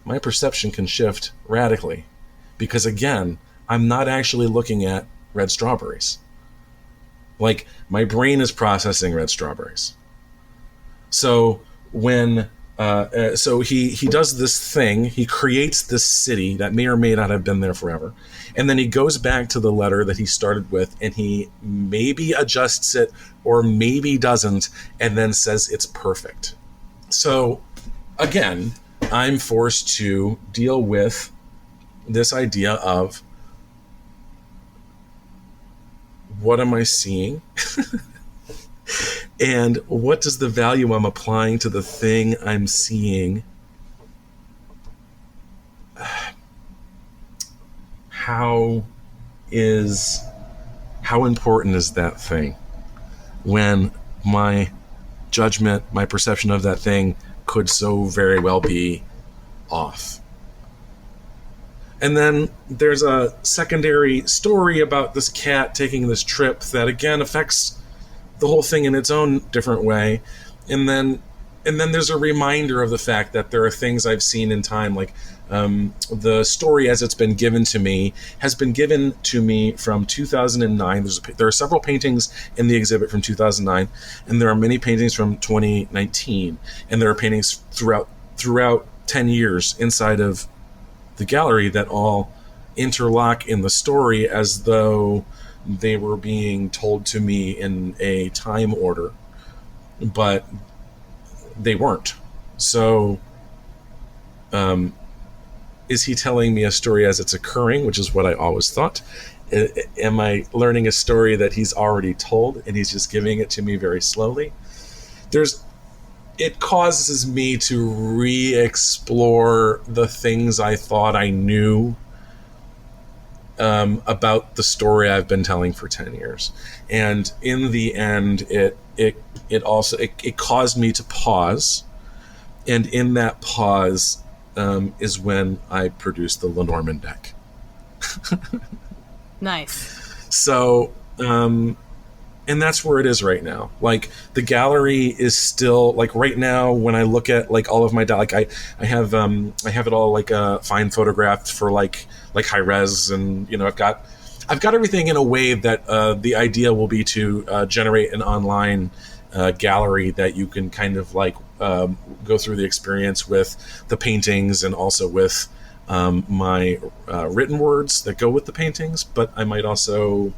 my perception can shift radically. Because again, I'm not actually looking at red strawberries. Like, my brain is processing red strawberries. So when so he does this thing, he creates this city that may or may not have been there forever, and then he goes back to the letter that he started with, and he maybe adjusts it or maybe doesn't, and then says it's perfect. So again, I'm forced to deal with this idea of, what am I seeing? And what does the value I'm applying to the thing I'm seeing? How important is that thing when my judgment, my perception of that thing could so very well be off? And then there's a secondary story about this cat taking this trip that again affects the whole thing in its own different way. And then there's a reminder of the fact that there are things I've seen in time, like the story as it's been given to me has been given to me from 2009. There are several paintings in the exhibit from 2009, and there are many paintings from 2019, and there are paintings throughout 10 years inside of the gallery that all interlock in the story as though they were being told to me in a time order, but they weren't. So is he telling me a story as it's occurring, which is what I always thought? Am I learning a story that he's already told and he's just giving it to me very slowly? It causes me to re-explore the things I thought I knew about the story I've been telling for 10 years. And in the end, it also caused me to pause. And in that pause is when I produced the Lenormand deck. Nice. So, and that's where it is right now. Like, the gallery is still, like, right now when I look at like all of my like I have it all like fine photographed for like high res, and I've got everything in a way that the idea will be to generate an online gallery that you can kind of like go through the experience with the paintings and also with my written words that go with the paintings. But I might also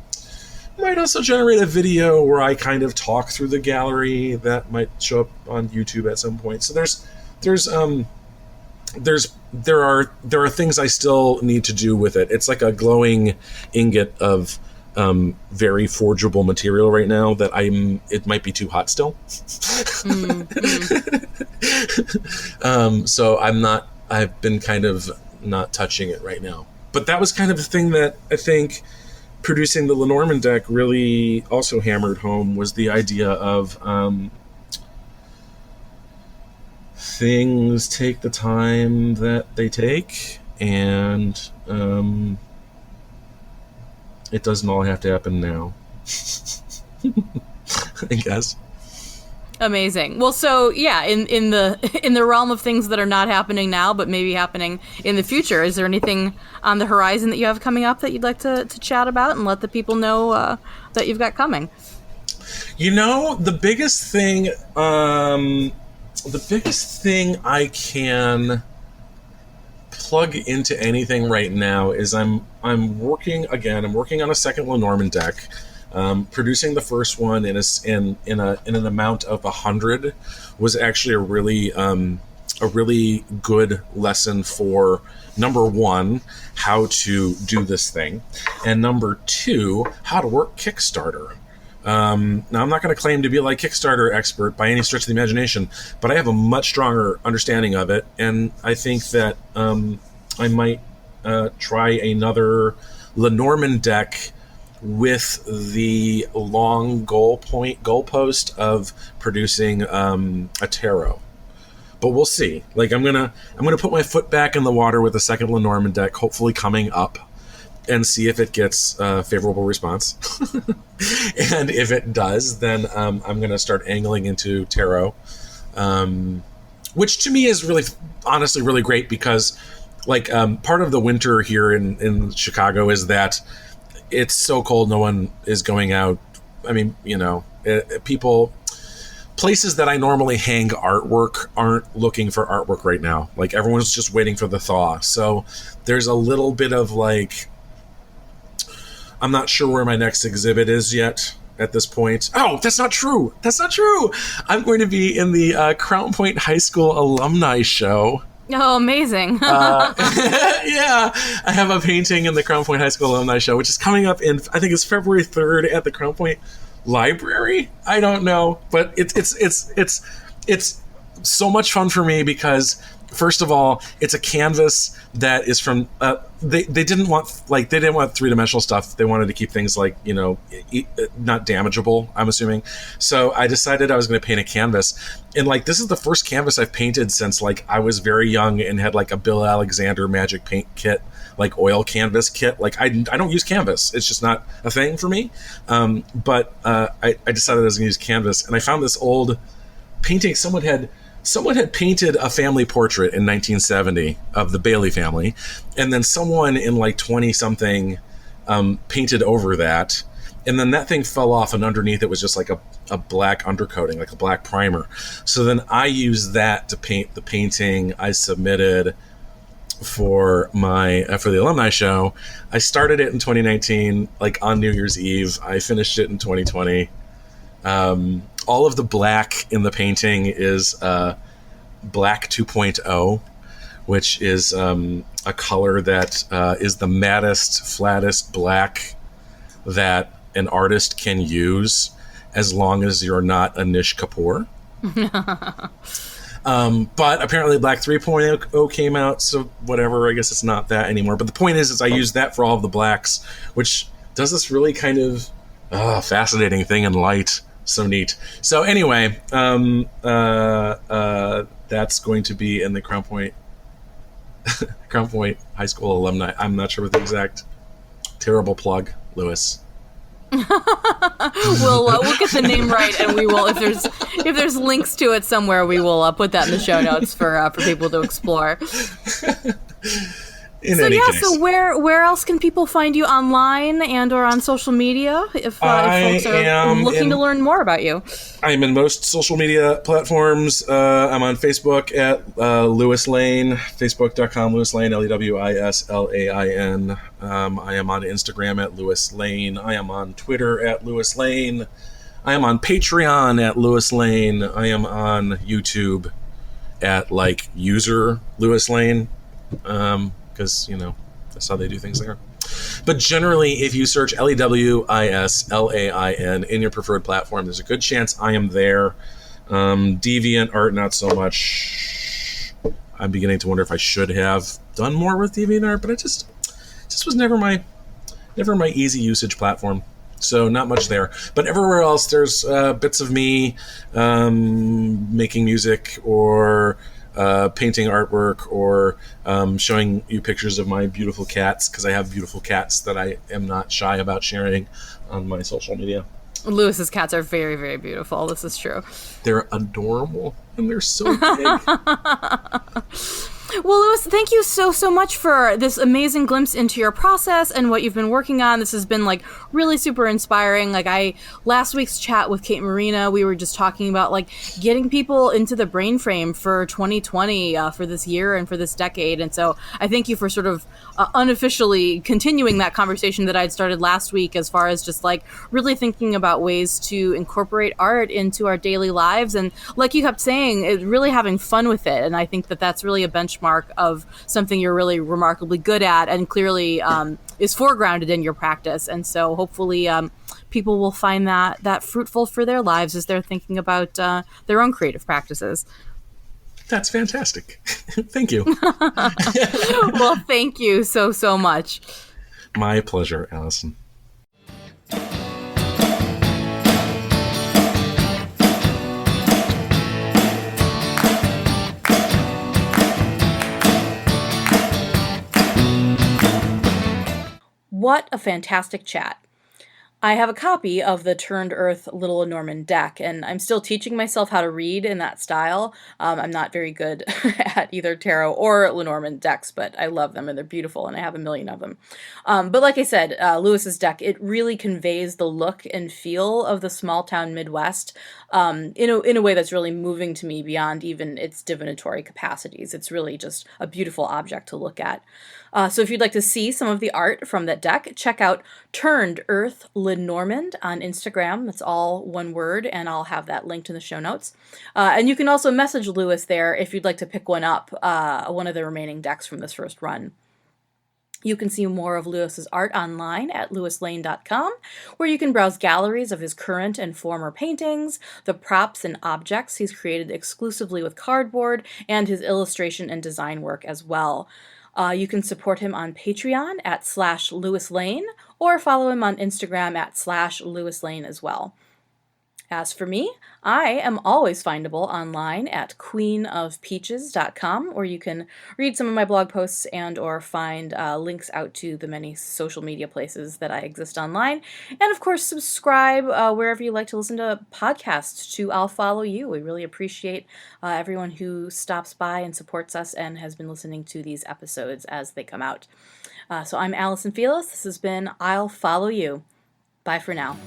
generate a video where I kind of talk through the gallery that might show up on YouTube at some point. So there are things I still need to do with it. It's like a glowing ingot of very forgeable material right now that it might be too hot still. So I've been kind of not touching it right now. But that was kind of the thing that I think producing the Lenormand deck really also hammered home, was the idea of things take the time that they take, and it doesn't all have to happen now. I guess. Amazing. Well, so yeah, in the realm of things that are not happening now, but maybe happening in the future, is there anything on the horizon that you have coming up that you'd like to chat about and let the people know that you've got coming? The biggest thing, I can plug into anything right now is I'm working on a second Lenormand deck. Producing the first one in an amount of 100 was actually a really good lesson for, number one, how to do this thing, and number two, how to work Kickstarter. Now, I'm not going to claim to be like Kickstarter expert by any stretch of the imagination, but I have a much stronger understanding of it, and I think that I might try another Lenormand deck with the long goalpost of producing a tarot. But we'll see. Like, I'm gonna put my foot back in the water with a second Lenormand deck, hopefully coming up, and see if it gets a favorable response. And if it does, then I'm gonna start angling into tarot, which to me is really, honestly, really great because, like, part of the winter here in Chicago is that it's so cold, no one is going out. I mean, places that I normally hang artwork aren't looking for artwork right now. Like, everyone's just waiting for the thaw. So there's a little bit of, like, I'm not sure where my next exhibit is yet at this point. Oh, that's not true. I'm going to be in the Crown Point High School alumni show. Oh, amazing. Yeah, I have a painting in the Crown Point High School alumni show, which is coming up in, I think it's February 3rd at the Crown Point Library. I don't know, but it's so much fun for me because, first of all, it's a canvas that is from they didn't want three-dimensional stuff. They wanted to keep things like, not damageable, I'm assuming. So I decided I was going to paint a canvas, and, like, this is the first canvas I've painted since, like, I was very young and had, like, a Bill Alexander magic paint kit, like, oil canvas kit. Like, I don't use canvas. It's just not a thing for me. But I decided I was going to use canvas, and I found this old painting. Someone had painted a family portrait in 1970 of the Bailey family, and then someone in, like, 20-something painted over that, and then that thing fell off, and underneath it was just like a black undercoating, like a black primer. So then I used that to paint the painting I submitted for the alumni show. I started it in 2019, like on New Year's Eve. I finished it in 2020. All of the black in the painting is black 2.0, which is a color that is the mattest, flattest black that an artist can use, as long as you're not Anish Kapoor. But apparently Black 3.0 came out, so whatever, I guess it's not that anymore. But the point is I used that for all of the blacks, which does this really kind of fascinating thing in light. So neat. So anyway, that's going to be in the Crown Point High School alumni. I'm not sure what the exact terrible plug, Lewis. We'll get the name right, and we will, if there's links to it somewhere, we will put that in the show notes for people to explore. So where else can people find you online and or on social media if folks are looking to learn more about you? I'm in most social media platforms. I'm on Facebook at Lewis Lain, facebook.com Lewis Lain, LEWISLAIN. I am on Instagram at Lewis Lain. I am on Twitter at Lewis Lain. I am on Patreon at Lewis Lain. I am on YouTube at, like, user Lewis Lain. Because, that's how they do things there. But generally, if you search LEWISLAIN in your preferred platform, there's a good chance I am there. Deviant art, not so much. I'm beginning to wonder if I should have done more with Deviant art, but it just was never my easy usage platform. So not much there. But everywhere else, there's bits of me making music or painting artwork or showing you pictures of my beautiful cats, because I have beautiful cats that I am not shy about sharing on my social media. Lewis's cats are very, very beautiful. This is true. They're adorable and they're so big. Well, Lewis, thank you so much for this amazing glimpse into your process and what you've been working on. This has been really super inspiring. Last week's chat with Kate Marina, we were just talking about getting people into the brain frame for 2020, for this year and for this decade. And so I thank you for sort of unofficially continuing that conversation that I'd started last week, as far as just really thinking about ways to incorporate art into our daily lives. And like you kept saying, really having fun with it. And I think that that's really a benchmark of something you're really remarkably good at, and clearly is foregrounded in your practice. And so hopefully people will find that fruitful for their lives as they're thinking about their own creative practices. That's fantastic. Thank you. Well, thank you so much. My pleasure, Allison. What a fantastic chat. I have a copy of the Turned Earth Little Norman deck, and I'm still teaching myself how to read in that style. I'm not very good at either tarot or Lenormand decks, but I love them and they're beautiful, and I have a million of them. But like I said, Lewis's deck, it really conveys the look and feel of the small town Midwest in a way that's really moving to me beyond even its divinatory capacities. It's really just a beautiful object to look at. So if you'd like to see some of the art from that deck, check out Turned Earth Lenormand on Instagram. That's all one word, and I'll have that linked in the show notes. And you can also message Lewis there if you'd like to pick one up, one of the remaining decks from this first run. You can see more of Lewis's art online at lewislain.com, where you can browse galleries of his current and former paintings, the props and objects he's created exclusively with cardboard, and his illustration and design work as well. You can support him on Patreon at /LewisLain, or follow him on Instagram at /LewisLain as well. As for me, I am always findable online at queenofpeaches.com, where you can read some of my blog posts and or find links out to the many social media places that I exist online. And of course, subscribe wherever you like to listen to podcasts to I'll Follow You. We really appreciate everyone who stops by and supports us and has been listening to these episodes as they come out. So I'm Allison Felix. This has been I'll Follow You. Bye for now.